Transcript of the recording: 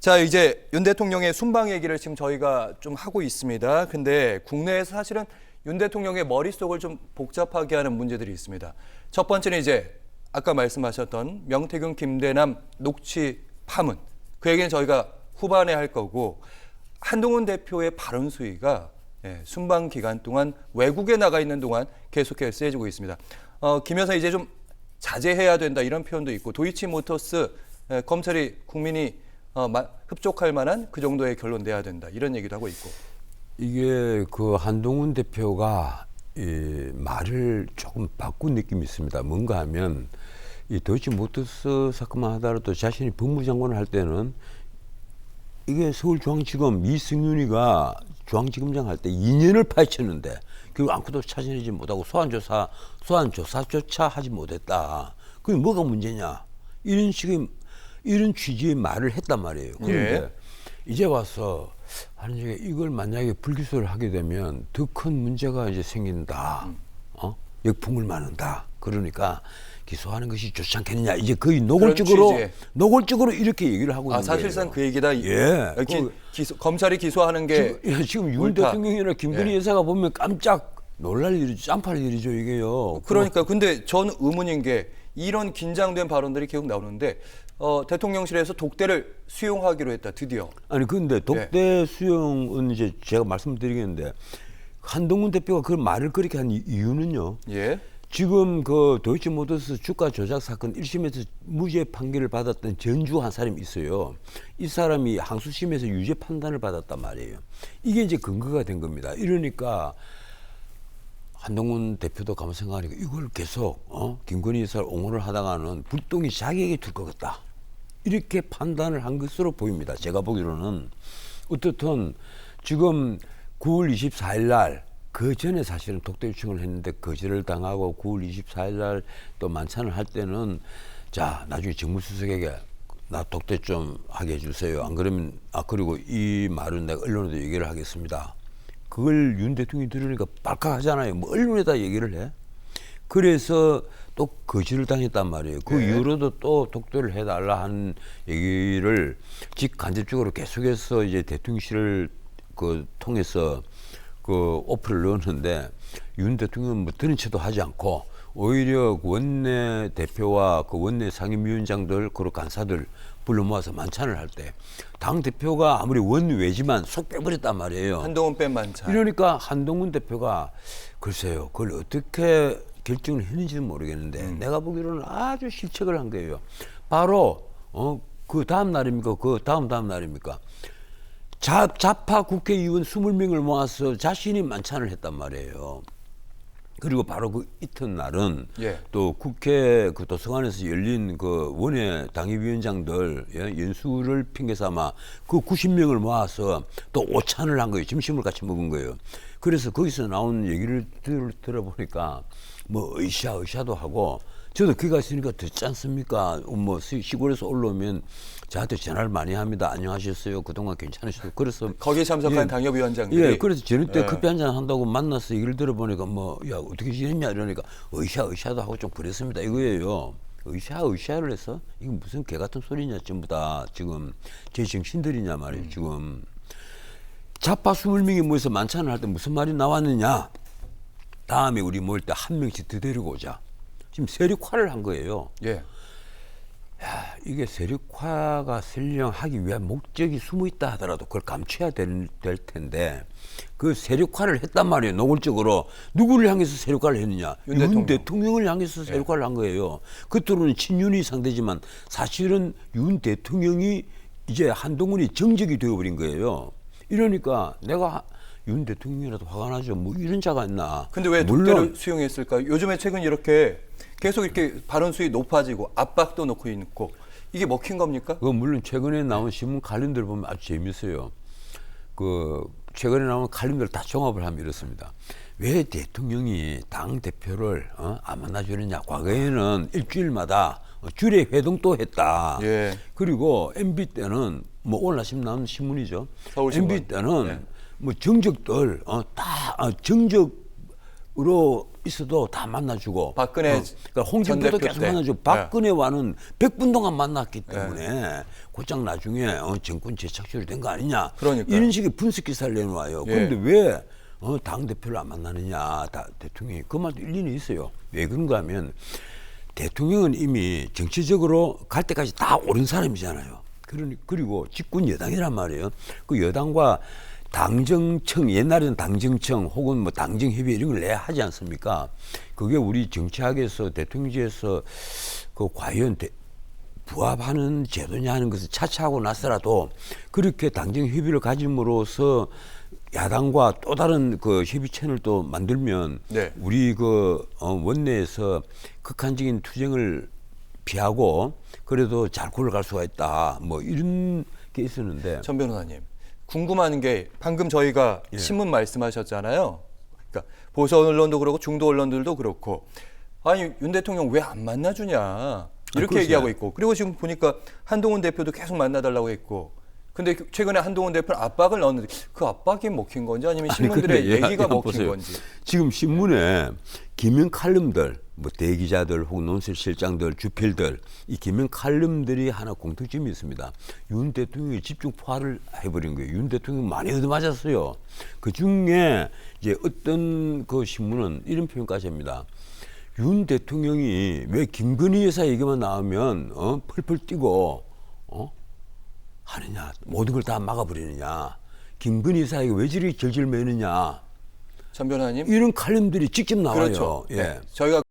자, 이제 윤 대통령의 순방 얘기를 지금 저희가 좀 하고 있습니다. 근데 국내에서 사실은 윤 대통령의 머릿속을 좀 복잡하게 하는 문제들이 있습니다. 첫 번째는 이제 아까 말씀하셨던 명태균, 김대남 녹취 파문. 그 얘기는 저희가 후반에 할 거고, 한동훈 대표의 발언 수위가 순방 기간 동안 외국에 나가 있는 동안 계속해서 세지고 있습니다. 김 여사 이제 좀 자제해야 된다 이런 표현도 있고, 도이치모터스 검찰이 국민이 흡족할 만한 그 정도의 결론 내야 된다 이런 얘기도 하고 있고. 이게 그 한동훈 대표가 이 말을 조금 바꾼 느낌이 있습니다. 뭔가 하면 이 도이치모터스 사건만 하더라도 자신이 법무장관을 할 때는 이게 서울중앙지검 이승윤이가 중앙지검장 할 때 2년을 파헤쳤는데 결국 아무것도 찾아내지 못하고 소환조사조차 하지 못했다. 그게 뭐가 문제냐? 이런 취지의 말을 했단 말이에요. 그런데 이제 와서 하는 얘기가 이걸 만약에 불기소를 하게 되면 더 큰 문제가 이제 생긴다. 역풍을 맞는다. 그러니까 기소하는 것이 좋지 않겠느냐. 이제 거의 노골적으로 이렇게 얘기를 하고 있는 거예요. 사실상 그 얘기다. 예. 검찰이 기소하는 게 지금 윤 대통령이나 김건희 여사가 보면 깜짝 놀랄 일이죠. 짬팔 일이죠, 이게요. 그러니까 근데 전 의문인 게 이런 긴장된 발언들이 계속 나오는데 대통령실에서 독대를 수용하기로 했다, 드디어. 아니 근데 독대 수용은 이제 제가 말씀드리겠는데 한동훈 대표가 그 말을 그렇게 한 이유는요. 예. 지금 그 도이치모터스 주가 조작 사건 1심에서 무죄 판결을 받았던 전주 한 사람이 있어요. 이 사람이 항소심에서 유죄 판단을 받았단 말이에요. 이게 이제 근거가 된 겁니다. 이러니까 한동훈 대표도 가만 생각하니까 이걸 계속 김건희 여사를 옹호를 하다가는 불똥이 자기에게 들 것 같다. 이렇게 판단을 한 것으로 보입니다. 제가 보기로는. 어떻든 지금 9월 24일 날 그 전에 사실은 독대 요청을 했는데 거절을 당하고 9월 24일 날 또 만찬을 할 때는 자 나중에 정무수석에게 나 독대 좀 하게 해주세요. 안 그러면 그리고 이 말은 내가 언론에도 얘기를 하겠습니다. 그걸 윤 대통령이 들으니까 빨깍하잖아요. 뭐 언론에다 얘기를 해. 그래서 또 거절을 당했단 말이에요. 그 이후로도 또 독대를 해달라 하는 얘기를 직간접적으로 계속해서 이제 대통령실을 통해서 오프를 넣었는데 윤 대통령은 뭐 들은 채도 하지 않고 오히려 원내 대표와 그 원내 상임위원장들 그리고 간사들 불러 모아서 만찬을 할 때 당 대표가 아무리 원외지만 속 빼버렸단 말이에요. 한동훈 뺀 만찬. 이러니까 한동훈 대표가 글쎄요, 그걸 어떻게 결정을 했는지는 모르겠는데 내가 보기로는 아주 실책을 한 거예요. 바로 그 다음 날입니까? 그 다음 날입니까? 좌파 국회의원 20명을 모아서 자신이 만찬을 했단 말이에요. 그리고 바로 그 이튿날은 또 국회 그 도서관에서 열린 그 원외 당협위원장들 연수를 핑계 삼아 그 90명을 모아서 또 오찬을 한 거예요. 점심을 같이 먹은 거예요. 그래서 거기서 나온 얘기를 들어보니까 뭐 의샤도 하고 저도 거기 갔으니까 듣지 않습니까? 뭐 시골에서 올라오면 저한테 전화를 많이 합니다. 안녕하셨어요. 그동안 괜찮으시죠? 그래서 거기 참석한 당협위원장들이. 그래서 저녁 때 커피 한잔 한다고 만나서 얘기를 들어보니까 야 어떻게 지냈냐 이러니까 의샤도 하고 좀 그랬습니다. 이거예요. 의샤를 해서 이게 무슨 개 같은 소리냐 전부 다 지금 제 정신들이냐 말이에요. 지금 좌파 20명이 모여서 만찬을 할 때 무슨 말이 나왔느냐. 다음에 우리 모일 때 한 명씩 더 데리고 오자. 지금 세력화를 한 거예요. 이게 세력화가 설령 하기 위한 목적이 숨어 있다 하더라도 그걸 감춰야 될 텐데 그 세력화를 했단 말이에요. 노골적으로. 누구를 향해서 세력화를 했느냐. 윤 대통령을 향해서 세력화를 한 거예요. 겉으로는 친윤이 상대지만 사실은 윤 대통령이 이제 한동훈이 정적이 되어버린 거예요. 이러니까 내가 윤 대통령이라도 화가 나죠. 뭐 이런 자가 있나. 근데 왜 독대를 수용했을까? 요즘에 최근 이렇게 계속 이렇게 발언 수위 높아지고 압박도 넣고 있고 이게 먹힌 겁니까? 물론 최근에 나온 신문 칼럼들 보면 아주 재밌어요. 최근에 나온 칼럼들 다 종합을 하면 이렇습니다. 왜 대통령이 당 대표를 안 만나주느냐. 과거에는 일주일마다 주례 회동도 했다. 그리고 MB 때는 뭐 오늘 아침 나온 신문이죠. 서울신문. MB 때는 뭐 정적들 정적 으로 있어도 다 만나주고 박근혜 그러니까 홍준표도 전 대표 계속 때. 만나주고 박근혜와는 100분 동안 만났기 때문에 곧장 나중에 정권 재착출이 된 거 아니냐 그러니까요. 이런 식의 분석 기사를 내놓아요. 예. 그런데 왜 당대표를 안 만나느냐 대통령이 그 말도 일리는 있어요. 왜 그런가 하면 대통령은 이미 정치적으로 갈 때까지 다 옳은 사람이잖아요. 그리고 집권 여당이란 말이에요. 그 여당과 당정청 옛날에는 당정청 혹은 뭐 당정협의 이런 걸 내야 하지 않습니까? 그게 우리 정치학에서 대통령제에서 그 과연 부합하는 제도냐 하는 것을 차치하고 나서라도 그렇게 당정협의를 가짐으로써 야당과 또 다른 그 협의 채널도 만들면 네. 우리 그 원내에서 극한적인 투쟁을 피하고 그래도 잘 굴러갈 수가 있다. 뭐 이런 게 있었는데 전 변호사님 궁금한 게 방금 저희가 예. 신문 말씀하셨잖아요. 그러니까 보수 언론도 그렇고 중도 언론들도 그렇고 아니 윤 대통령 왜 안 만나주냐 이렇게 글쎄요. 얘기하고 있고 그리고 지금 보니까 한동훈 대표도 계속 만나달라고 했고 근데 최근에 한동훈 대표는 압박을 넣었는데 그 압박이 먹힌 건지 아니면 신문들의 근데 얘기가 한번 먹힌 보세요. 건지 지금 신문에 기명 칼럼들, 뭐 대기자들 혹은 논설실장들, 주필들 이 기명 칼럼들이 하나 공통점이 있습니다. 윤 대통령이 집중 포화를 해버린 거예요. 윤 대통령 많이 얻어맞았어요. 그 중에 이제 어떤 그 신문은 이런 표현까지 합니다. 윤 대통령이 왜 김건희 여사 얘기만 나오면 펄펄 뛰고 하느냐, 모든 걸 다 막아버리느냐, 김건희 여사에게 왜 저리 절절 매느냐, 전 변호사님 이런 칼럼들이 직접 나와요. 그렇죠. 예. 네. 저희가